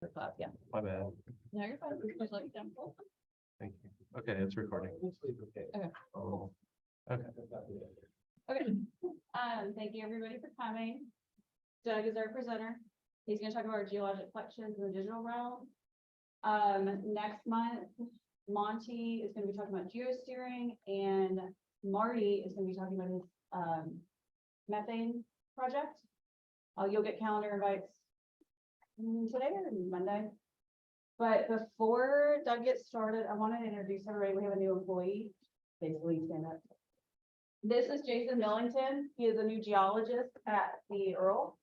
Yeah. My bad. No, you're fine. Just let me down. Thank you. Okay, it's recording. Okay. Oh, okay. Okay. Thank you everybody for coming. Doug is our presenter. He's gonna talk about our geologic collections in the digital realm. Next month, Monty is gonna be talking about geosteering and Marty is gonna be talking about his, methane project. You'll get calendar invites today or Monday. But before Doug gets started, I wanted to introduce everybody. We have a new employee. Basically, stand up. This is Jason Millington. He is a new geologist at the Earl.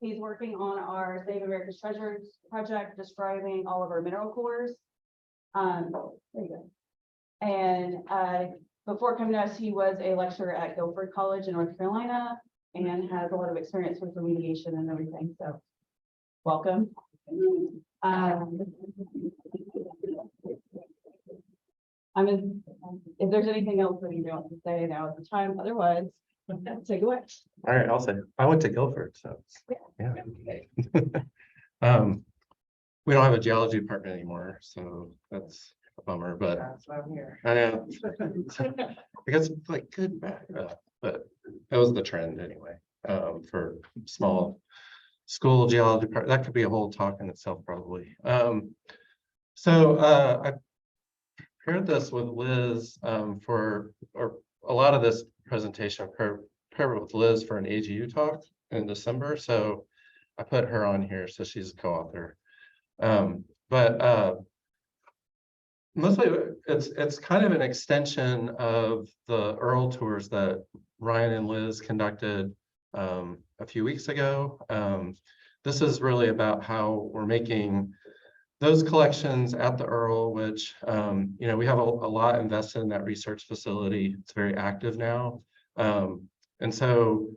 He's working on our Save America's Treasures project, describing all of our mineral cores. There you go. And before coming to us, he was a lecturer at Guilford College in North Carolina and has a lot of experience with remediation and everything. So welcome. If there's anything else that you want to say, now is the time. Otherwise, take it away. All right, I'll say I went to Guilford, so yeah. We don't have a geology department anymore, so that's a bummer. But That's why I'm here. I know I guess like good bad, but that was the trend anyway. For small school geology part, that could be a whole talk in itself, probably. So I prepared this with Liz or a lot of this presentation prepared with Liz for an AGU talk in December. So I put her on here, so she's a co-author. But mostly it's kind of an extension of the Earl tours that Ryan and Liz conducted a few weeks ago. This is really about how we're making those collections at the Earl, which we have a lot invested in that research facility. It's very active now, and so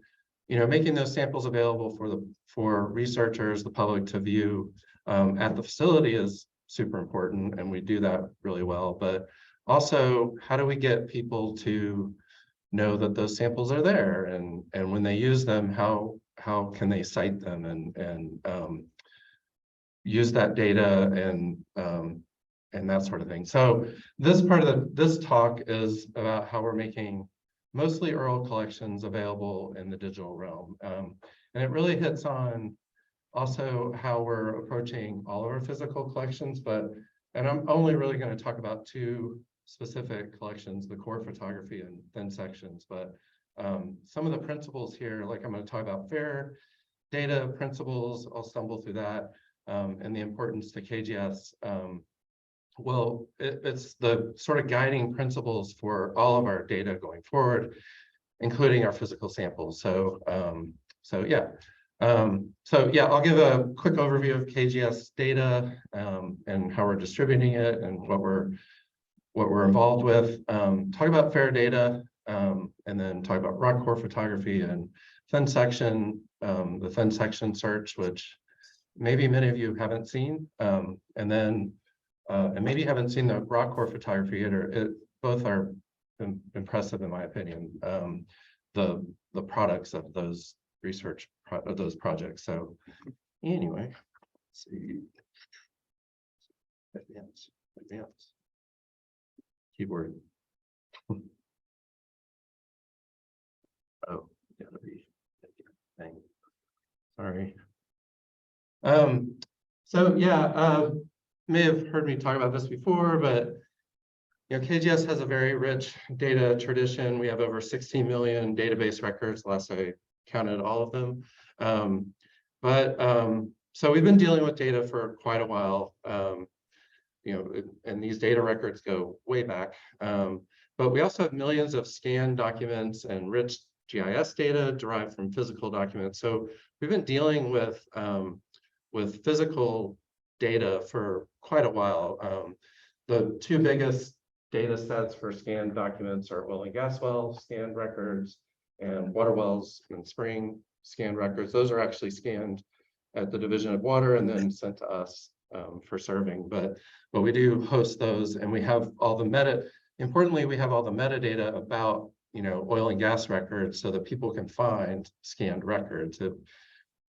making those samples available for researchers, the public to view at the facility is super important, and we do that really well. But also, how do we get people to know that those samples are there, and when they use them, how can they cite them and use that data and that sort of thing. So this part of this talk is about how we're making mostly Earl collections available in the digital realm, and it really hits on also how we're approaching all of our physical collections. And I'm only really going to talk about two specific collections, the core photography and thin sections. But some of the principles here, like I'm going to talk about FAIR data principles, I'll stumble through that, and the importance to KGS. Well, it's the sort of guiding principles for all of our data going forward, including our physical samples. So yeah, I'll give a quick overview of KGS data and how we're distributing it and what we're involved with. Talk about FAIR data, and then talk about rock core photography and thin section, the thin section search, which maybe many of you haven't seen, and maybe haven't seen the rock core photography either. Both are impressive in my opinion. The products of those those projects. So anyway, let's see. Advance. Keyboard. Oh, gotta be. Thing. Sorry. So yeah, may have heard me talk about this before, but KGS has a very rich data tradition. We have over 16 million database records, last I counted all of them. So we've been dealing with data for quite a while, and these data records go way back. But we also have millions of scanned documents and rich GIS data derived from physical documents. So we've been dealing with physical data for quite a while. The two biggest data sets for scanned documents are oil and gas wells scanned records and water wells and spring scanned records. Those are actually scanned at the Division of Water and then sent to us for serving. But we do host those, and we have all the importantly, we have all the metadata about oil and gas records so that people can find scanned records. It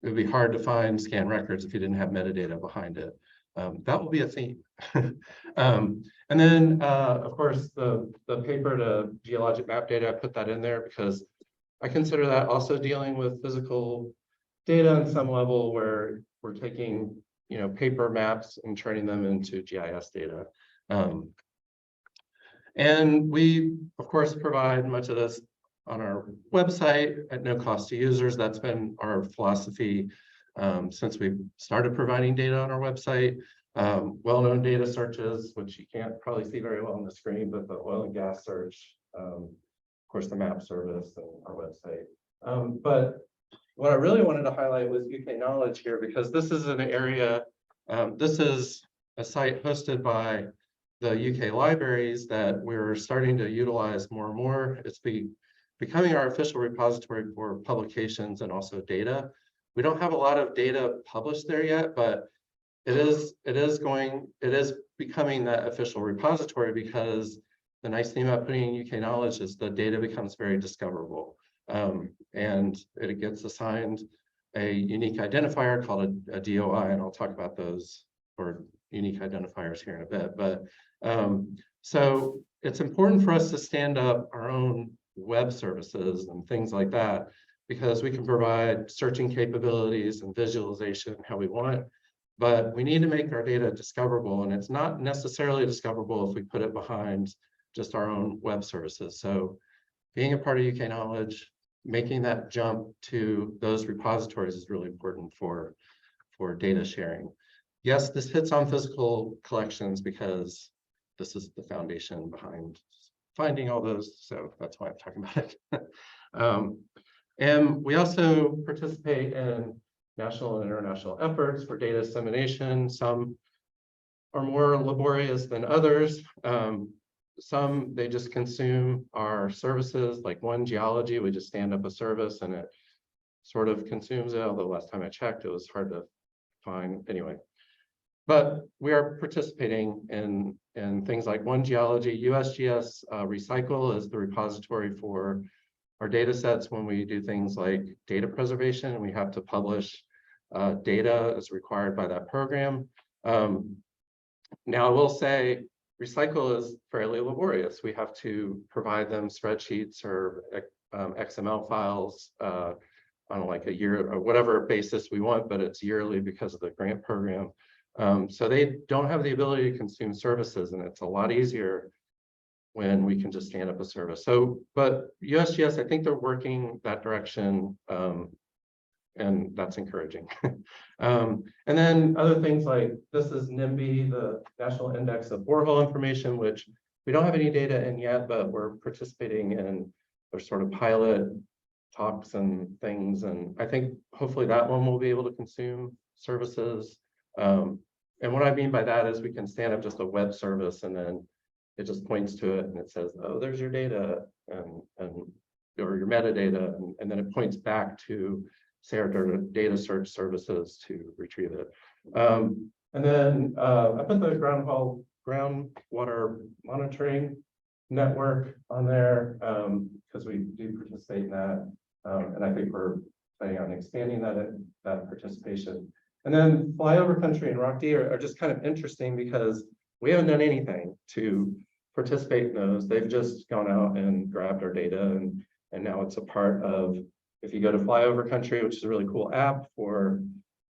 would be hard to find scanned records if you didn't have metadata behind it. That will be a theme. And then, of course, the paper to geologic map data, I put that in there because I consider that also dealing with physical data on some level where we're taking, paper maps and turning them into GIS data. And we, of course, provide much of this on our website at no cost to users. That's been our philosophy since we started providing data on our website. Well-known data searches, which you can't probably see very well on the screen, but the oil and gas search, of course, the map service and our website. But what I really wanted to highlight was UK Knowledge here, because this is an area, this is a site hosted by the UK libraries that we're starting to utilize more and more. It's becoming our official repository for publications and also data. We don't have a lot of data published there yet, but it is becoming that official repository, because the nice thing about putting in UK Knowledge is the data becomes very discoverable. And it gets assigned a unique identifier called a DOI, and I'll talk about those for unique identifiers here in a bit. But so it's important for us to stand up our own web services and things like that, because we can provide searching capabilities and visualization how we want, but we need to make our data discoverable, and it's not necessarily discoverable if we put it behind just our own web services. So being a part of UK Knowledge, making that jump to those repositories is really important for data sharing. Yes, this hits on physical collections because this is the foundation behind finding all those. So that's why I'm talking about it. And we also participate in national and international efforts for data dissemination. Some are more laborious than others. Some, they just consume our services, like One Geology, we just stand up a service and it sort of consumes it, although last time I checked, it was hard to find anyway. But we are participating in things like One Geology. USGS Recycle is the repository for our data sets when we do things like data preservation, and we have to publish data as required by that program. Now I will say, Recycle is fairly laborious. We have to provide them spreadsheets or XML files on like a year or whatever basis we want, but it's yearly because of the grant program. So they don't have the ability to consume services, and it's a lot easier when we can just stand up a service. So, but USGS, I think they're working that direction, and that's encouraging. And then other things like this is NIMBY, the National Index of Borehole Information, which we don't have any data in yet, but we're participating in their sort of pilot talks and things. And I think hopefully that one will be able to consume services. And what I mean by that is we can stand up just a web service and then it just points to it and it says, oh, there's your data and or your metadata. And then it points back to say our data search services to retrieve it. And then I put the groundwater monitoring network on there because we do participate in that. And I think we're planning on expanding that participation. And then flyover country and Rock D are just kind of interesting because we haven't done anything to participate in those. They've just gone out and grabbed our data, and now it's a part of, if you go to flyover country, which is a really cool app for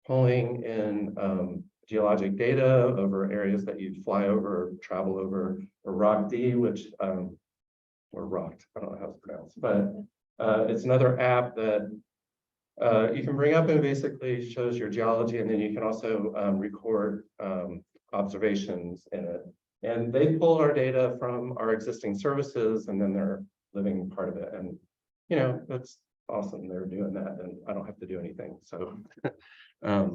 pulling in geologic data over areas that you fly over or travel over, or Rock D, which or rocked, I don't know how it's pronounced, but it's another app that you can bring up and basically shows your geology, and then you can also record observations in it. And they pull our data from our existing services, and then they're living part of it. And you know, that's awesome. They're doing that, and I don't have to do anything. So, I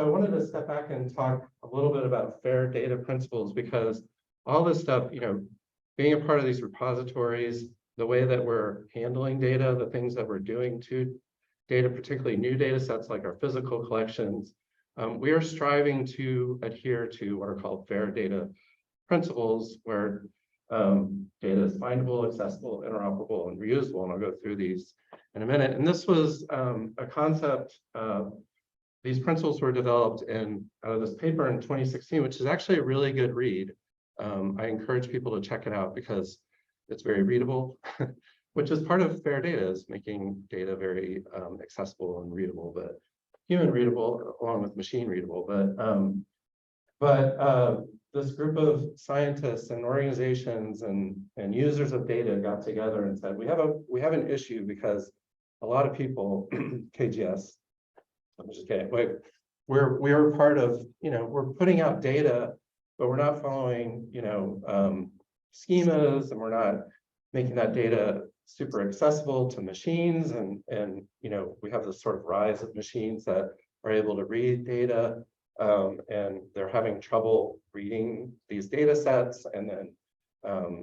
wanted to step back and talk a little bit about fair data principles, because all this stuff, you know, being a part of these repositories, the way that we're handling data, the things that we're doing to data, particularly new data sets like our physical collections, we are striving to adhere to what are called fair data principles, where Data is findable, accessible, interoperable, and reusable, and I'll go through these in a minute. And this was a concept, these principles were developed out of this paper in 2016, which is actually a really good read. I encourage people to check it out because it's very readable, which is part of fair data, is making data very accessible and readable, but human readable along with machine readable. But this group of scientists and organizations and users of data got together and said, we have an issue because a lot of people, KGS, I'm just kidding, we're part of, we're putting out data, but we're not following, schemas, and we're not making that data super accessible to machines. And we have this sort of rise of machines that are able to read data, and they're having trouble reading these data sets. And then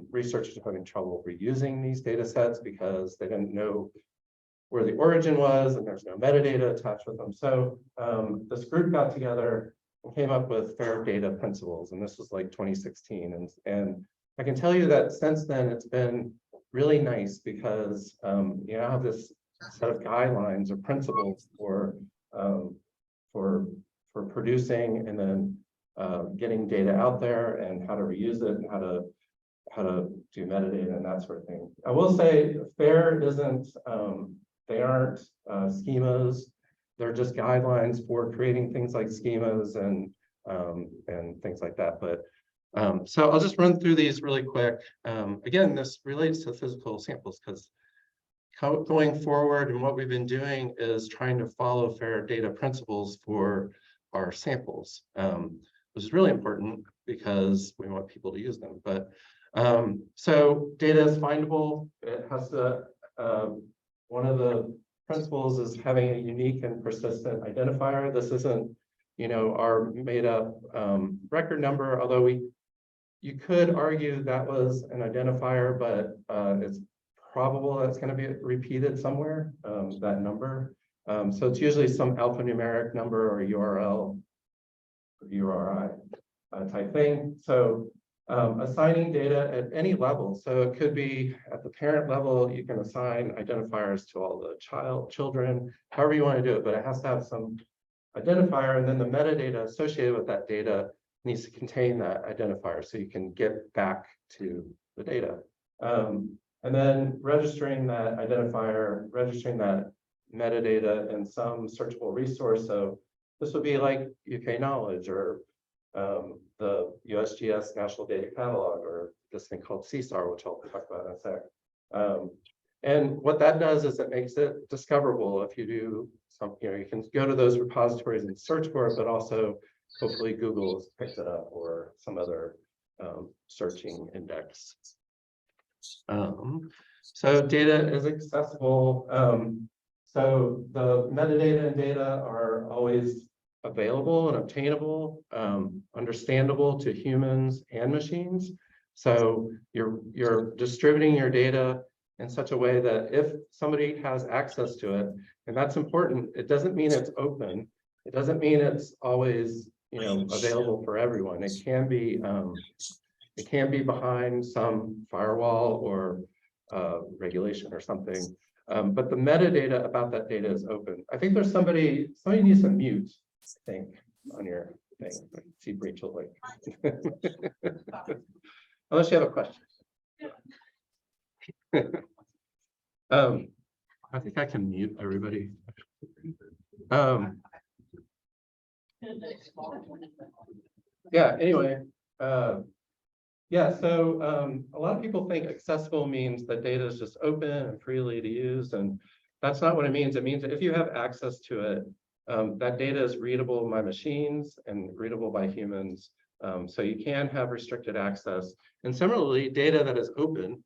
researchers are having trouble reusing these data sets because they didn't know where the origin was, and there's no metadata attached with them. So this group got together and came up with fair data principles, and this was like 2016. And I can tell you that since then it's been really nice because you now have this set of guidelines or principles for producing and then getting data out there, and how to reuse it, and how to do metadata and that sort of thing. I will say FAIR isn't, they aren't schemas. They're just guidelines for creating things like schemas and things like that. But so I'll just run through these really quick. Again, this relates to physical samples because going forward, and what we've been doing is trying to follow fair data principles for our samples, which is really important because we want people to use them. But so data is findable. It has to, one of the principles is having a unique and persistent identifier. This isn't, our made up record number, although you could argue that was an identifier, but it's probable that's going to be repeated somewhere, that number. So it's usually some alphanumeric number or URL, or URI type thing. So assigning data at any level. So it could be at the parent level, you can assign identifiers to all the children, however you want to do it, but it has to have some identifier, and then the metadata associated with that data needs to contain that identifier so you can get back to the data. And then registering that identifier, registering that metadata in some searchable resource. So this would be like UK Knowledge, or the USGS National Data Catalog, or this thing called CSAR, which I'll talk about in a sec. And what that does is it makes it discoverable. If you do some, you can go to those repositories and search for it, but also hopefully Google has picked it up, or some other searching index. So data is accessible. So the metadata and data are always available and obtainable, understandable to humans and machines. So you're distributing your data in such a way that if somebody has access to it, and that's important, it doesn't mean it's open. It doesn't mean it's always, available for everyone. It can be behind some firewall or regulation or something. But the metadata about that data is open. I think there's somebody needs to mute, I think, on your thing. I see Rachel like. Unless you have a question. I think I can mute everybody. Yeah, anyway. Yeah, so a lot of people think accessible means that data is just open and freely to use, and that's not what it means. It means that if you have access to it, that data is readable by machines and readable by humans. So you can have restricted access. And similarly, data that is open,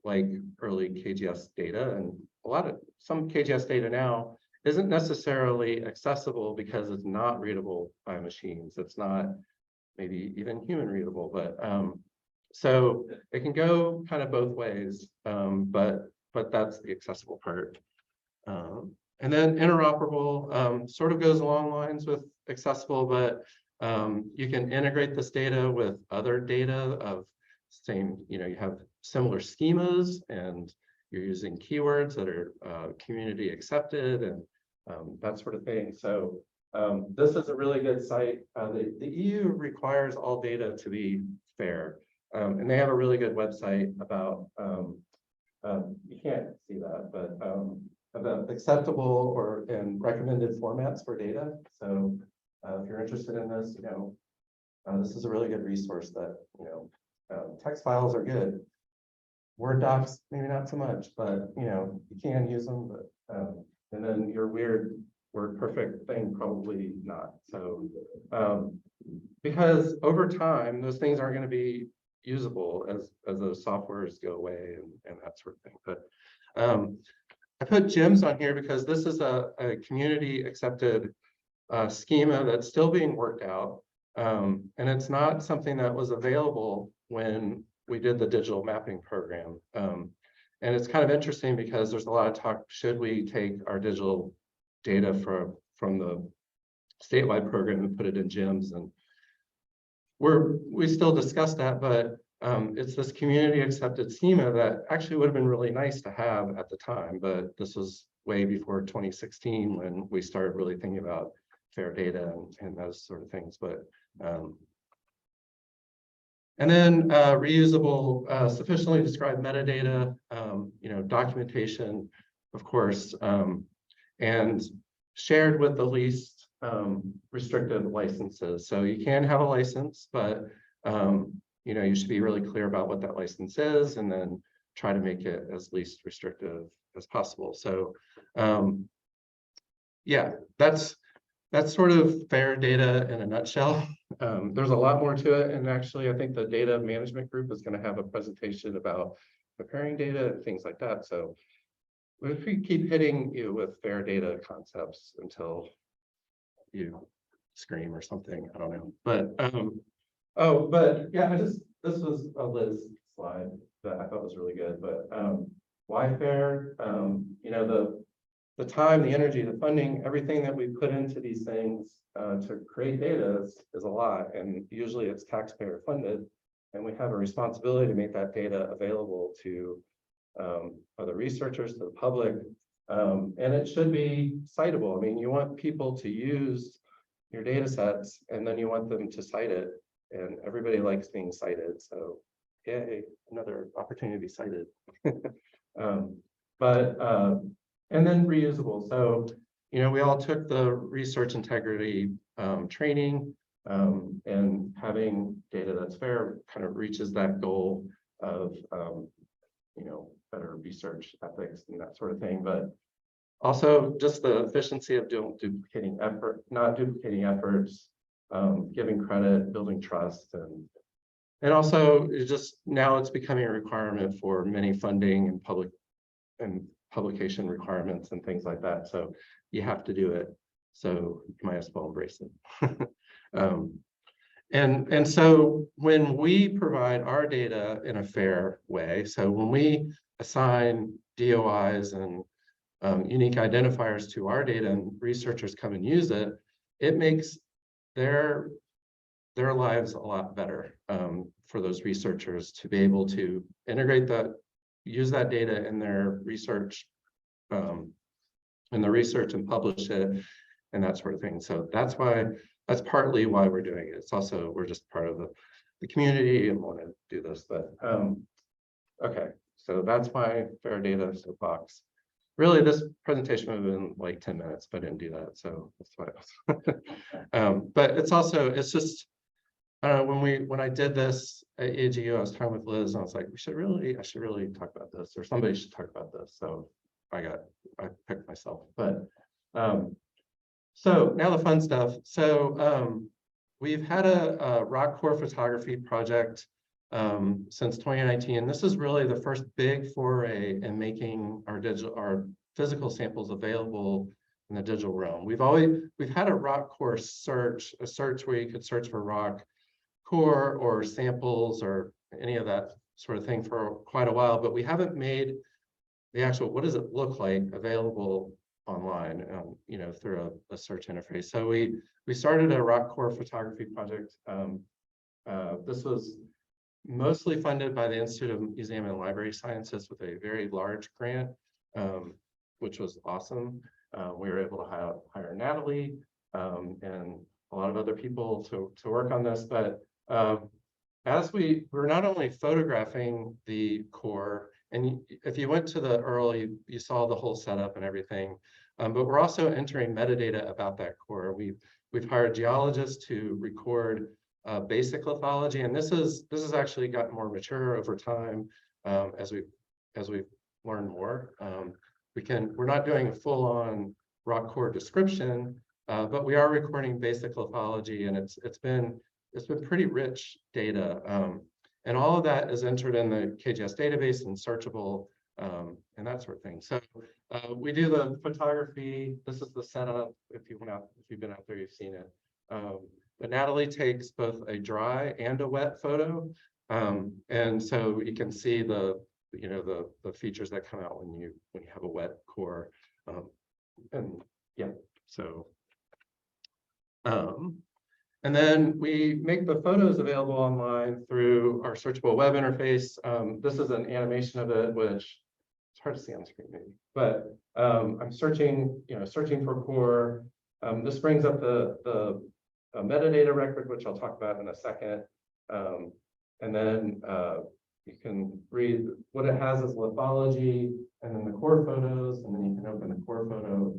like early KGS data, and some KGS data now isn't necessarily accessible because it's not readable by machines. It's not maybe even human readable, but so it can go kind of both ways, but that's the accessible part. And then interoperable sort of goes along lines with accessible, but you can integrate this data with other data of same, you have similar schemas, and you're using keywords that are community accepted, and that sort of thing. So this is a really good site. The EU requires all data to be fair, and they have a really good website about, you can't see that, but about acceptable and recommended formats for data. So if you're interested in this, this is a really good resource that, text files are good. Word docs, maybe not so much, but you can use them, but and then your weird word perfect thing, probably not. So because over time, those things aren't going to be usable as those softwares go away and that sort of thing. But I put GEMS on here because this is a community accepted schema that's still being worked out. And it's not something that was available when we did the digital mapping program. And it's kind of interesting because there's a lot of talk, should we take our digital data from the statewide program and put it in GEMS? And we still discuss that, but it's this community accepted schema that actually would have been really nice to have at the time, but this was way before 2016 when we started really thinking about fair data and those sort of things. But and then reusable, sufficiently described metadata, documentation, of course, and shared with the least restrictive licenses. So you can have a license, but you should be really clear about what that license is, and then try to make it as least restrictive as possible. So yeah, that's sort of fair data in a nutshell. There's a lot more to it, and actually I think the data management group is going to have a presentation about preparing data and things like that. So if we keep hitting you with fair data concepts until you scream or something, I don't know. But but yeah, this was a Liz slide that I thought was really good. But why fair? The time, the energy, the funding, everything that we put into these things to create data is a lot, and usually it's taxpayer funded, and we have a responsibility to make that data available to other researchers, to the public, and it should be citable. I mean, you want people to use your data sets, and then you want them to cite it, and everybody likes being cited, so yay, another opportunity to be cited. And then reusable. So, we all took the research integrity training, and having data that's fair kind of reaches that goal of, better research ethics and that sort of thing. But also just the efficiency of not duplicating efforts, giving credit, building trust, and also now it's becoming a requirement for many funding and publication requirements and things like that. So you have to do it. So you might as well embrace it. And so when we provide our data in a fair way, so when we assign DOIs and unique identifiers to our data and researchers come and use it, it makes their lives a lot better for those researchers to be able to integrate that, use that data in their research, and publish it and that sort of thing. So that's partly why we're doing it. It's also, we're just part of the community and want to do this. But okay, so that's my fair data soapbox. Really, this presentation would have been like 10 minutes, but I didn't do that. So that's why. But it's just, when I did this at AGU, I was talking with Liz, and I was like, I should really talk about this, or somebody should talk about this. So I picked myself. But so now the fun stuff. So we've had a rock core photography project since 2019. This is really the first big foray in making our physical samples available in the digital realm. We've had a rock core search, where you could search for rock core or samples or any of that sort of thing for quite a while, but we haven't made the actual, what does it look like, available online, through a search interface. So we started a rock core photography project. This was mostly funded by the Institute of Museum and Library Sciences with a very large grant, which was awesome. We were able to hire Natalie and a lot of other people to work on this. But as we're not only photographing the core, and if you went to the Earl, you saw the whole setup and everything, but we're also entering metadata about that core. We've hired geologists to record basic lithology, and this has actually gotten more mature over time as we've learned more. We're not doing a full-on rock core description, but we are recording basic lithology, and it's been pretty rich data. And all of that is entered in the KGS database and searchable and that sort of thing. So we do the photography. This is the setup. If you've been out there, you've seen it. But Natalie takes both a dry and a wet photo. And so you can see the features that come out when you have a wet core. And yeah, so and then we make the photos available online through our searchable web interface. This is an animation of it, which it's hard to see on the screen maybe, but I'm searching for core. This brings up the metadata record, which I'll talk about in a second. And then you can read what it has as lithology, and then the core photos, and then you can open the core photo,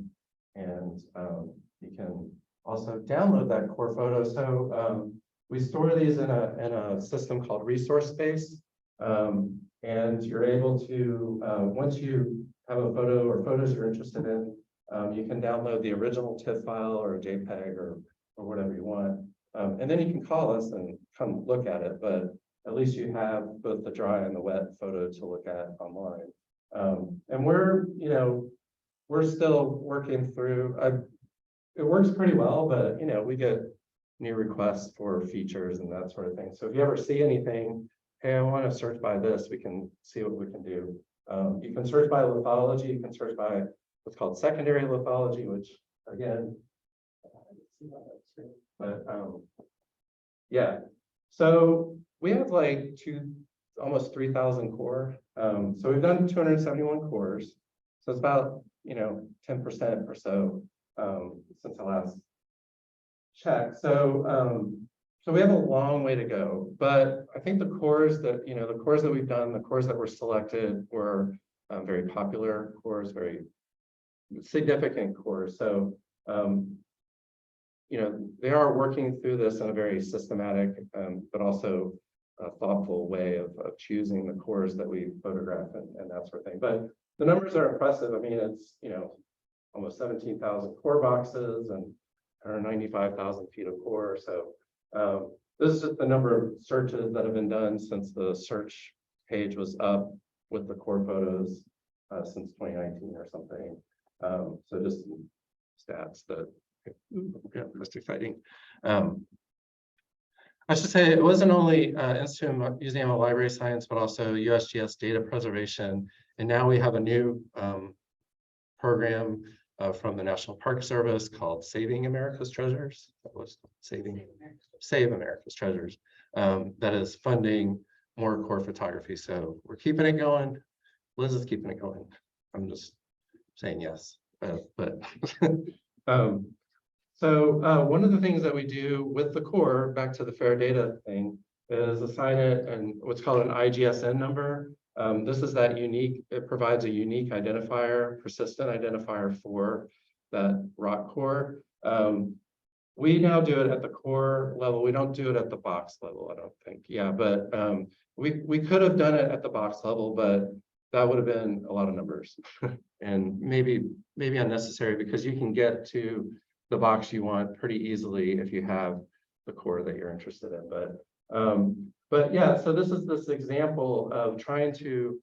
and you can also download that core photo. So we store these in a system called Resource Space, and you're able to, once you have a photo or photos you're interested in, you can download the original TIFF file or a JPEG or whatever you want. And then you can call us and come look at it, but at least you have both the dry and the wet photo to look at online. And we're still working through, it works pretty well, but we get new requests for features and that sort of thing. So if you ever see anything, hey, I want to search by this, we can see what we can do. You can search by lithology, you can search by what's called secondary lithology, which again, but yeah. So we have like almost 3,000 core. So we've done 271 cores. So it's about 10% or so since the last check. So so we have a long way to go. But I think the cores that we've done, the cores that were selected were very popular cores, very significant cores. So they are working through this in a very systematic, but also a thoughtful way of choosing the cores that we photograph and that sort of thing. But the numbers are impressive. I mean, it's, almost 17,000 core boxes and 195,000 feet of core. So this is just the number of searches that have been done since the search page was up with the core photos since 2019 or something. So just stats that, yeah, that's exciting. I should say it wasn't only Institute of Museum and Library Science, but also USGS data preservation. And now we have a new program from the National Park Service called Saving America's Treasures. That was Save America's Treasures. That is funding more core photography. So we're keeping it going. Liz is keeping it going. I'm just saying yes, but so one of the things that we do with the core, back to the fair data thing, is assign it and what's called an IGSN number. This is that unique, it provides a unique identifier, persistent identifier for that rock core. We now do it at the core level. We don't do it at the box level, I don't think. Yeah, but we could have done it at the box level, but that would have been a lot of numbers and maybe unnecessary, because you can get to the box you want pretty easily if you have the core that you're interested in. But yeah, so this is this example of trying to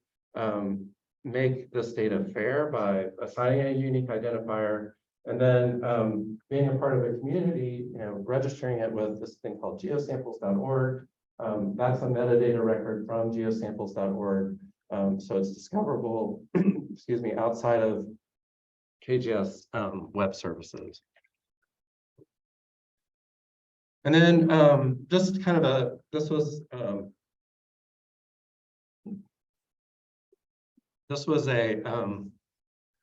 make this data fair by assigning a unique identifier, and then being a part of a community, registering it with this thing called geosamples.org. That's a metadata record from geosamples.org. So it's discoverable, excuse me, outside of KGS web services. And then just kind of this was this was a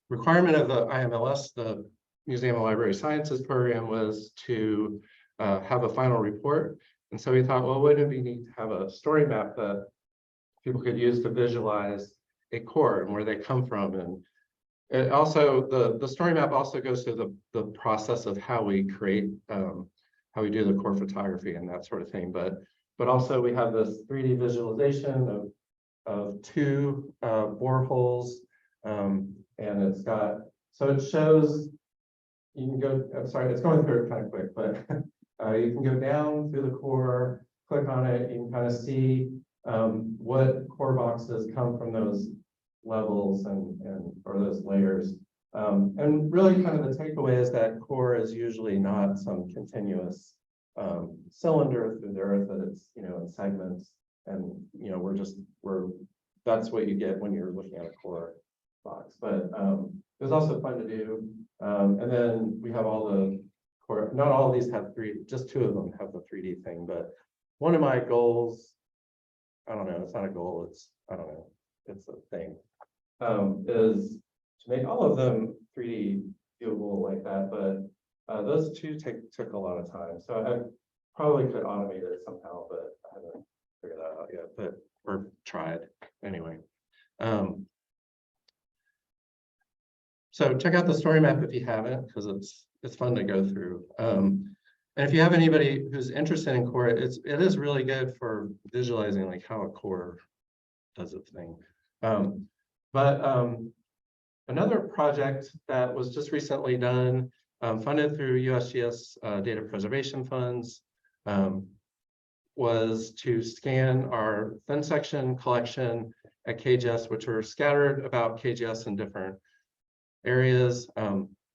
requirement of the IMLS, the Museum of Library Sciences program, was to have a final report. And so we thought, well, wouldn't we need to have a story map that people could use to visualize a core and where they come from? And it also, the story map also goes through the process of how we create, how we do the core photography and that sort of thing. But also we have this 3D visualization of two boreholes, and it's got, so it shows, you can go, I'm sorry, it's going through it kind of quick, but you can go down through the core, click on it, you can kind of see what core boxes come from those levels and or those layers. And really kind of the takeaway is that core is usually not some continuous cylinder through the earth, that it's, you know, in segments. And, you know, that's what you get when you're looking at a core box. But it was also fun to do. And then we have all the core, not all of these have just two of them have the 3D thing. But one of my goals, I don't know, it's not a goal, it's, I don't know, it's a thing, is to make all of them 3D viewable like that. But those two took a lot of time. So I probably could automate it somehow, but I haven't figured that out yet, or tried anyway. So check out the story map if you haven't, because it's fun to go through. And if you have anybody who's interested in core, it is really good for visualizing like how a core does its thing. Another project that was just recently done, funded through USGS data preservation funds, was to scan our thin section collection at KGS, which were scattered about KGS in different areas,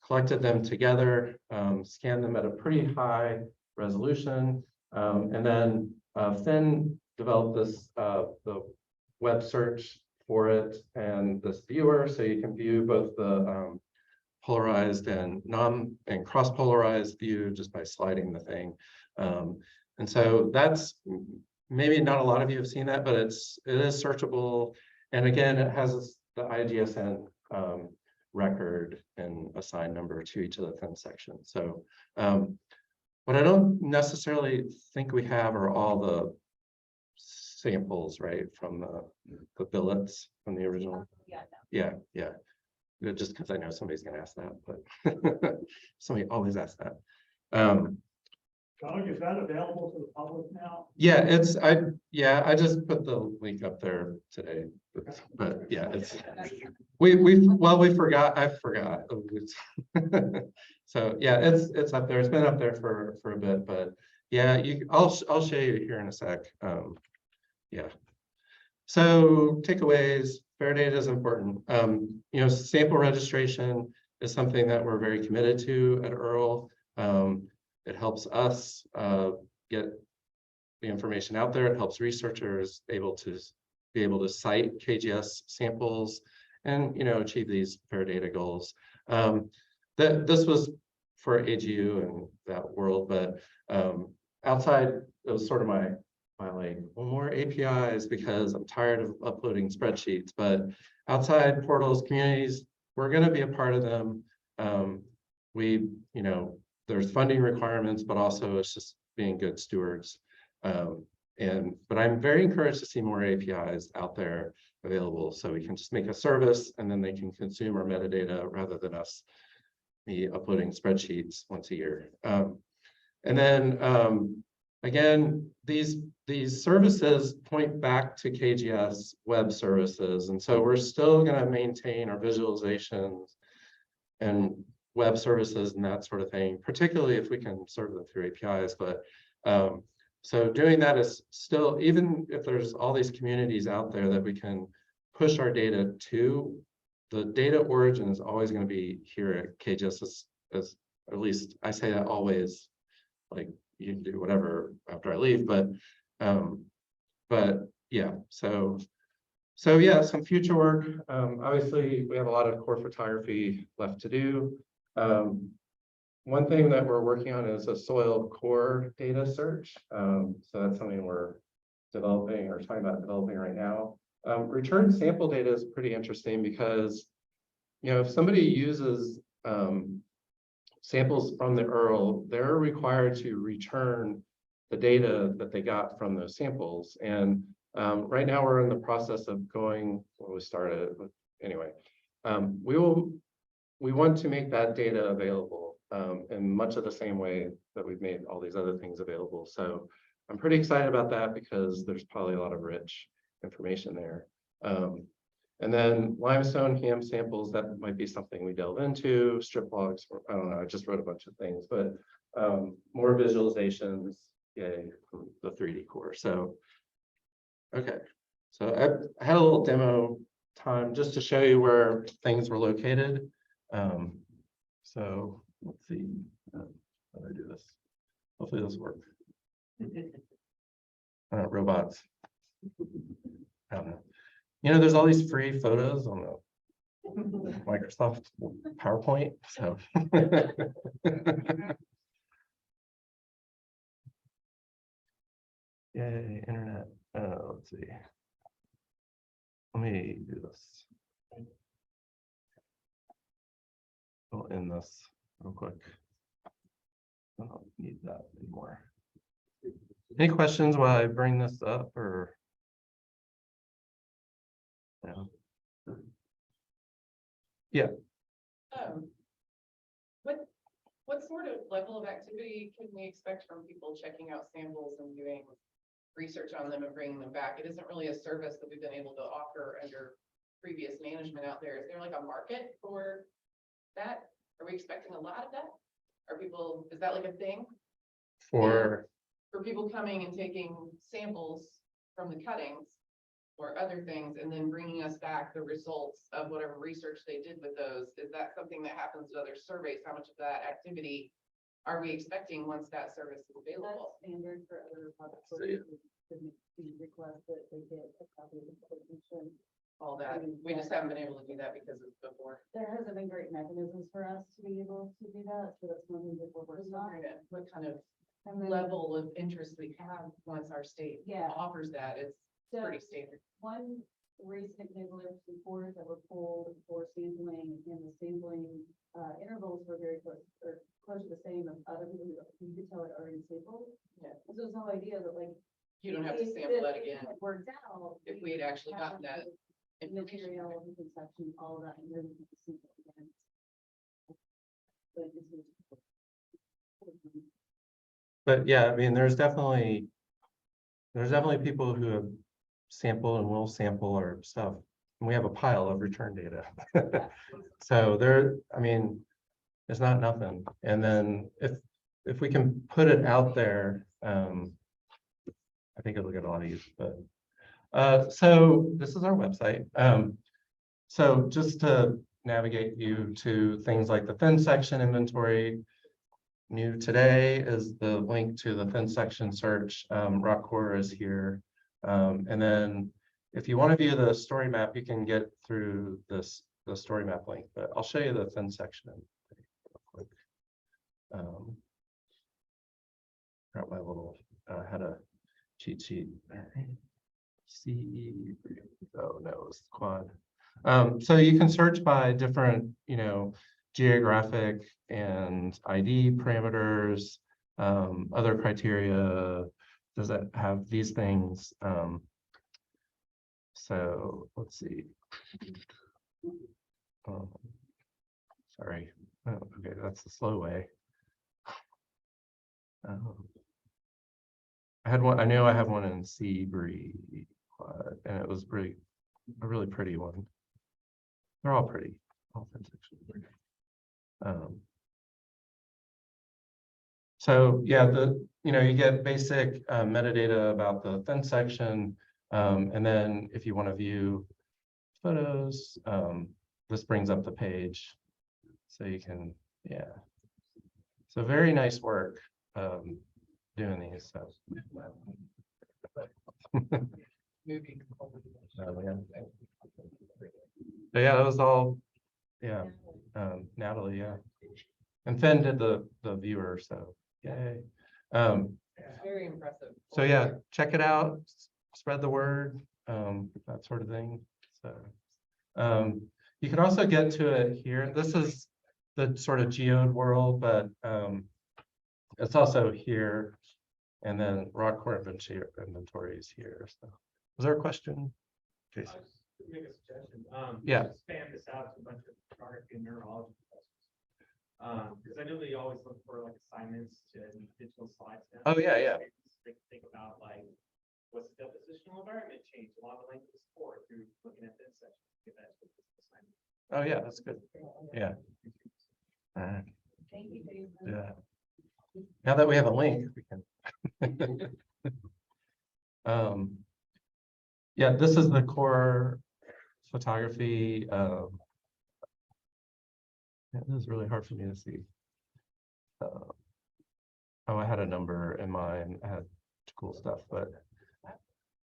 collected them together, scanned them at a pretty high resolution, and then Finn developed this the web search for it and this viewer, so you can view both the polarized and cross-polarized view just by sliding the thing. And so that's, maybe not a lot of you have seen that, but it is searchable. And again, it has the IGSN record and assigned number to each of the thin sections. So what I don't necessarily think we have are all the samples, right, from the billets from the original. Yeah. Just because I know somebody's going to ask that, but somebody always asks that. Doug, is that available to the public now? Yeah, I just put the link up there today, but yeah, we forgot. I forgot. So yeah, it's up there. It's been up there for a bit, but yeah, I'll show you here in a sec. Yeah. So takeaways, fair data is important. You know, sample registration is something that we're very committed to at Earl. It helps us get the information out there. It helps researchers be able to cite KGS samples and, you know, achieve these fair data goals. This was for AGU and that world, but outside, it was sort of my like, well, more APIs because I'm tired of uploading spreadsheets. But outside portals, communities, we're going to be a part of them. You know, there's funding requirements, but also it's just being good stewards. But I'm very encouraged to see more APIs out there available, so we can just make a service and then they can consume our metadata rather than us be uploading spreadsheets once a year. And then again, these services point back to KGS web services, and so we're still going to maintain our visualizations and web services and that sort of thing, particularly if we can serve them through APIs. But so doing that is still, even if there's all these communities out there that we can push our data to, the data origin is always going to be here at KGS, as at least I say that always, like you can do whatever after I leave, but yeah, so yeah, some future work. Obviously we have a lot of core photography left to do. One thing that we're working on is a soil core data search. So that's something we're developing or talking about developing right now. Return sample data is pretty interesting because, if somebody uses samples from the URL, they're required to return the data that they got from those samples. And right now we're in the process of going, well, we started, but anyway, we want to make that data available in much of the same way that we've made all these other things available. So I'm pretty excited about that because there's probably a lot of rich information there. And then limestone ham samples, that might be something we delve into, strip logs, or I don't know, I just wrote a bunch of things, but more visualizations, yay, from the 3D core. So, okay. So I had a little demo time just to show you where things were located. So let's see, how do I do this? Hopefully this works. Robots. I don't know. There's all these free photos on the Microsoft PowerPoint. So yay, internet. Let's see. Let me do this. I'll end this real quick. I don't need that anymore. Any questions while I bring this up, or? Yeah. What sort of level of activity can we expect from people checking out samples and doing research on them and bringing them back? It isn't really a service that we've been able to offer under previous management out there. Is there like a market for that? Are we expecting a lot of that? Is that like a thing? For people coming and taking samples from the cuttings or other things and then bringing us back the results of whatever research they did with those? Is that something that happens with other surveys? How much of that activity are we expecting once that service is available? That's standard for other projects. Request that they get a copy of the application. All that, we just haven't been able to do that because of before. There hasn't been great mechanisms for us to be able to do that, so that's one thing that we're working on. What kind of And then, level of interest we have once our state Yeah. offers that, it's so pretty standard. one recent example, there's reports that were pulled for sampling, and the sampling intervals were very close, or close to the same of other people. You could tell it already sampled. Yeah. So there's no idea that like. You don't have to if sample that it again Worked out. if we had actually gotten that information. Material, the conception, all of that, and then we can see it again. But this is- But yeah, I mean, there's definitely people who have sampled and will sample our stuff. And we have a pile of return data. So it's not nothing. And then if we can put it out there, I think it'll get a lot of use. But so this is our website. So just to navigate you to things like the thin section inventory. New today is the link to the thin section search. Rock core is here. And then if you want to view the story map, you can get through the story map link, but I'll show you the thin section. Real quick. Got my little, had a cheat sheet. CE, oh no, it's quad. So you can search by different, geographic and ID parameters, other criteria. Does that have these things? So let's see. Sorry. Oh, okay, that's the slow way. I had one. I know I have one in Seabury, and it was a really pretty one. They're all pretty. All thin sections are pretty. So yeah, you get basic metadata about the thin section, and then if you want to view photos, this brings up the page, so you can, yeah. So very nice work doing these. So. But yeah, that was all. Yeah, Natalie. Yeah, and Finn did the viewer. So yay. Very impressive. So yeah, check it out. Spread the word. that sort of thing. So you can also get to it here. This is the sort of geode world, but it's also here. And then rock core inventory is here. So was there a question? Jason? Make a suggestion. Yeah. Expand this out to a bunch of photography and neurology questions. Because I know that you always look for like assignments to digital slides. Now. Oh, yeah, yeah. Think about like, what's the depositional environment change along the length of the sport through looking at this section. Get that to this assignment. Oh, yeah, that's good. Yeah. All right. Thank you, Jason. Yeah. Now that we have a link, we can. Yeah, this is the core photography. Yeah, this is really hard for me to see. Oh, I had a number in mind. I had cool stuff, but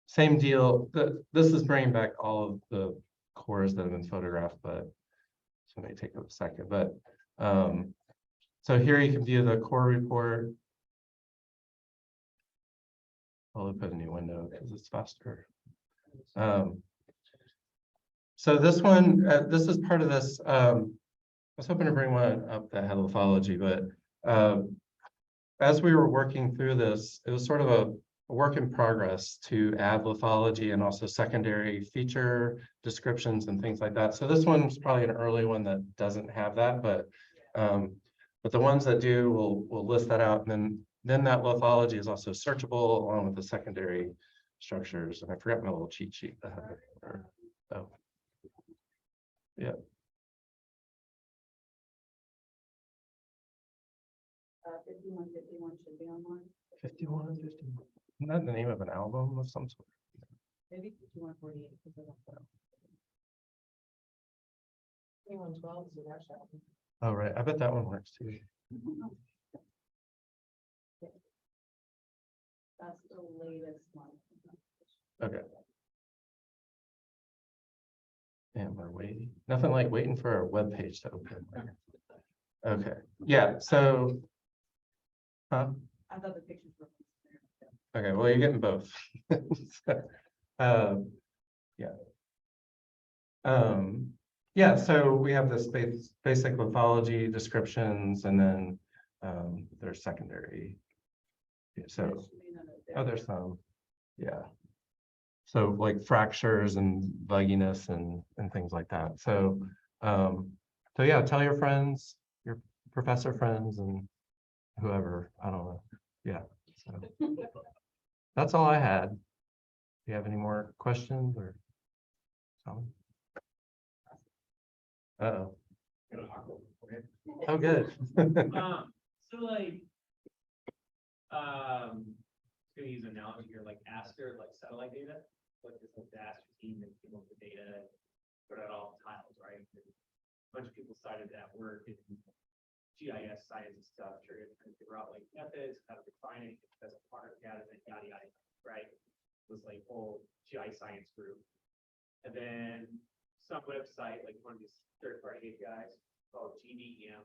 same deal. This is bringing back all of the cores that have been photographed, but so it may take a second. But so here you can view the core report. I'll open a new window because it's faster. So this one, this is part of this. I was hoping to bring one up that had lithology, but as we were working through this, it was sort of a work in progress to add lithology and also secondary feature descriptions and things like that. So this one's probably an early one that doesn't have that, but the ones that do will list that out, and then that lithology is also searchable along with the secondary structures. And I forgot my little cheat sheet that had it. Oh, yeah. 5151 should be online. 51. Isn't that the name of an album of some sort? Maybe 5148. 2112 is a rush hour. Oh, right. I bet that one works too. That's the latest one. Okay. And we're waiting. Nothing like waiting for a web page to open. Okay. Yeah. So. Huh? I thought the pictures were. Okay. Well, you're getting both. Yeah. Yeah. So we have this basic lithology descriptions, and then there's secondary. So. Oh, there's some. Yeah. So like fractures and bugginess and things like that. So so yeah, tell your friends, your professor friends, and whoever. I don't know. Yeah. So that's all I had. Do you have any more questions or something? Uh-oh. Oh, good. So like, to use an analogy here, like Aster, like satellite data, like this like the Aster team and came up with the data, and put out all the tiles, right? And a bunch of people cited that work in GIS science and stuff, trying to figure out like methods, how to define it as a part of data, and yada yada, right? It was like whole GI science group. And then some website, like one of these third-party APIs called GDEM,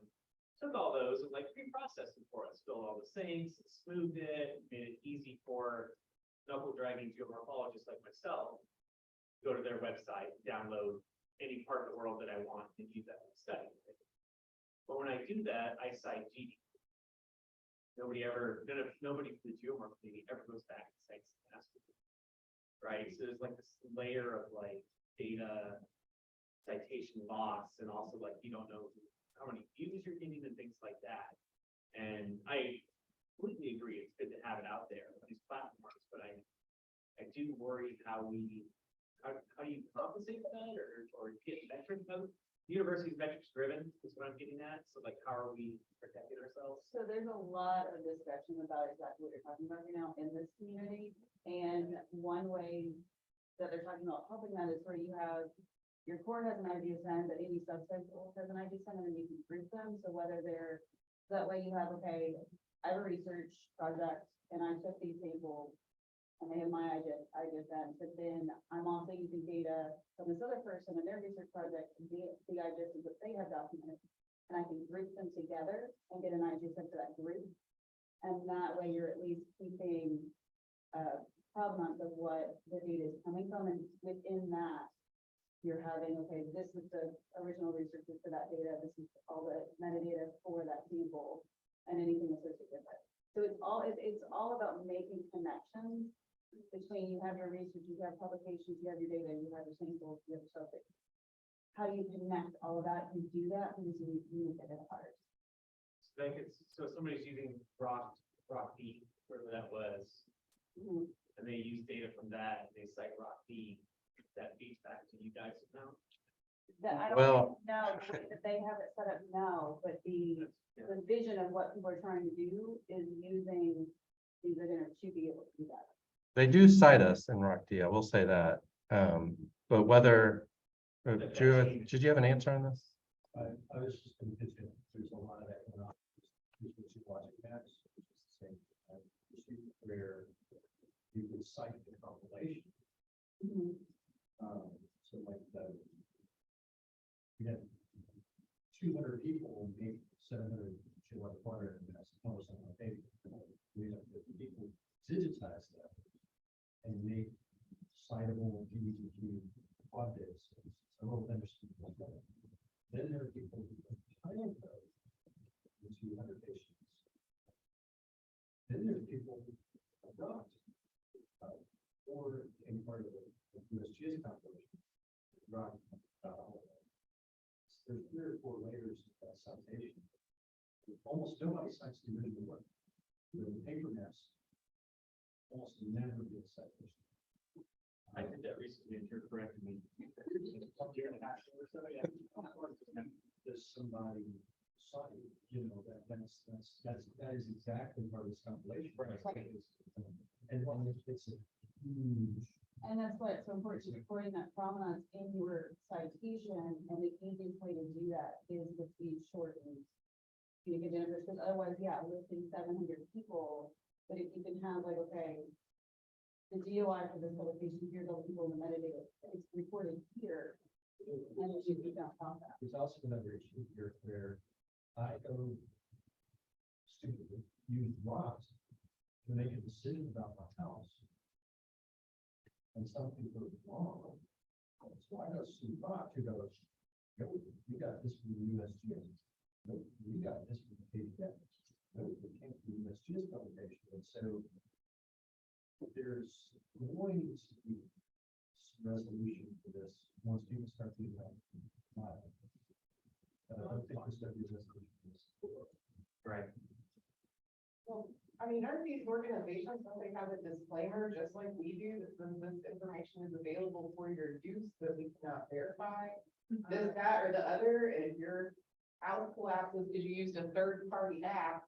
took all those and like pre-processed them for us, filled all the sinks, smoothed it, made it easy for knuckle dragging geomorphologists like myself to go to their website, download any part of the world that I want and use that in study. But when I do that, I cite GD. Nobody from the geomorph community ever goes back and cites the master, right? So there's like this layer of like data citation loss, and also like you don't know how many views you're getting and things like that. And I completely agree, it's good to have it out there on these platforms, but I do worry how do you compensate for that or get metrics out? University's metrics driven is what I'm getting at. So like, how are we protecting ourselves? So there's a lot of discussion about exactly what you're talking about right now in this community. And one way that they're talking about helping that is where you have your core has an IGSN, but any subset has an IGSN, and then you can group them. So whether they're, that way you have, okay, I have a research project and I took these samples and they have my IGSN, but then I'm also using data from this other person and their research project, the IGSN that they have documented. And I can group them together and get an IGSN for that group. And that way you're at least keeping provenance of what the data is coming from, and within that, you're having, okay, this is the original researches for that data, this is all the metadata for that sample, and anything associated with it. So it's all about making connections between you have your research, you have publications, you have your data, you have your samples, you have your stuff. How do you connect all of that? You do that because you make it apart. So somebody's using rock B, wherever that was, Mhm. and they use data from that, and they cite rock B, that feeds back to you guys now. That I Well- don't know the way that they have it set up now, but the vision of what people are trying to do is using these are gonna to be able to do that. They do cite us in Rock D, I will say that. But whether, Drew, did you have an answer on this? I was just going to mention, there's a lot of economics, geologic maps, which is the same issue where you can cite the compilation. Mhm. So like the, we had 200 people make 700 geologic water and that's almost on my paper. We have 50 people digitize that and make citable GDP objects. So we'll understand that. Then there are people who compile those in 200 patients. Then there are people who adopt or in part of the USGS compilation. There's 3 or 4 layers of that citation. Almost nobody cites the original work. The paper maps almost never get citation. I did that recently, and you're correcting me. Does somebody cite, you know, that is exactly part of this compilation. Right. And it's a huge. And that's why it's so important to recording that provenance in your citation, and the easiest way to do that is with these shortened. Because otherwise, yeah, listing 700 people, but if you can have like, okay, the GOI for this publication, here's all the people in the metadata, it's recorded here, and it should be found on that. There's also another issue here where I go stupidly use rocks to make a decision about my house. And something goes wrong. So I go see Rock who goes, no, we got this from the USGS. No, we got this from the KDF. No, it came from the USGS publication. And so there's going to be some resolution for this once people start doing that. I don't think there's going to be a resolution for this. Right. Well, I mean, aren't these organizations, don't they have a disclaimer, just like we do, that says this information is available for your use, that we cannot verify this, that, or the other, and if your house collapses because you used a third-party app,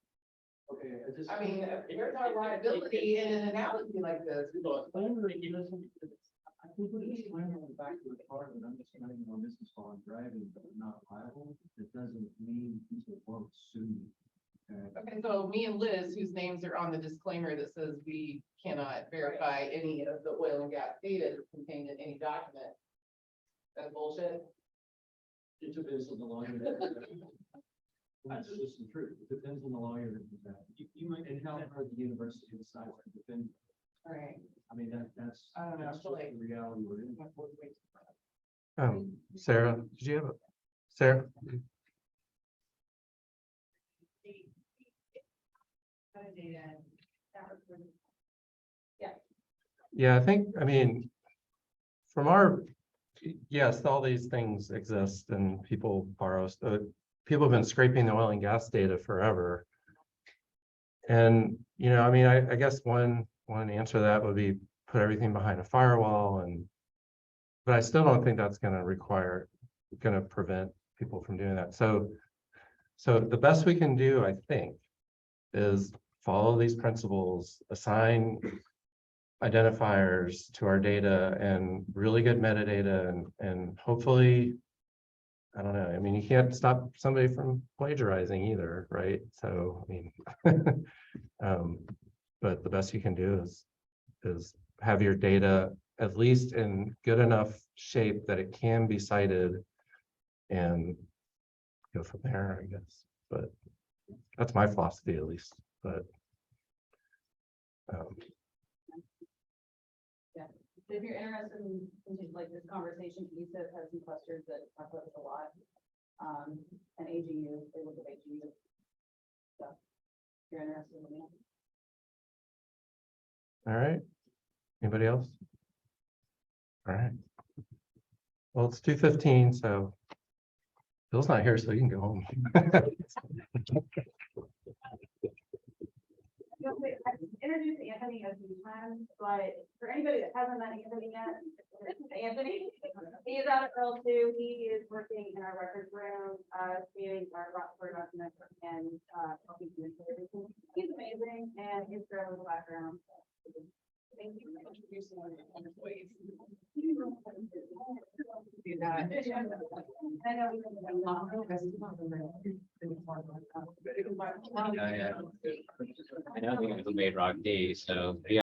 Okay, I mean, there's no liability in an analogy like this. I think we just went on back to the part of understanding on business while driving, but not liable. It doesn't mean people won't sue you. Okay, so me and Liz, whose names are on the disclaimer that says we cannot verify any of the oil and gas data contained in any document. That's bullshit. It depends on the lawyer. That's just the truth. It depends on the lawyer that you have. You might, and how hard the university decides to defend. All right. I mean, that's. I don't know, I that's feel just like- the reality we're in. Sarah, did you have Sarah? Yeah, I think, I mean, from our, yes, all these things exist and people borrow, people have been scraping the oil and gas data forever. And, you know, I mean, I guess one answer to that would be put everything behind a firewall but I still don't think that's gonna prevent people from doing that. So the best we can do, I think, is follow these principles, assign identifiers to our data and really good metadata and hopefully, I don't know, I mean, you can't stop somebody from plagiarizing either, right? So, I mean, but the best you can do is have your data at least in good enough shape that it can be cited and go from there, I guess. But that's my philosophy at least, but If you're interested in like this conversation, ESIP has some clusters that talk about this a lot. And AGU, they look at AGU. So, if you're interested in it. All right. Anybody else? All right. Well, it's 2:15, so Bill's not here, so you can go home. Introduce Anthony a few times, but for anybody that hasn't met Anthony yet, this is Anthony. He is out at Earl too. He is working in our records room, creating our Rockford documents and, helping to do everything. He's amazing and he's got a little background. Thank you for introducing our employees. Do that. I know. I know, I think it was a Made Rock Day, so, yeah.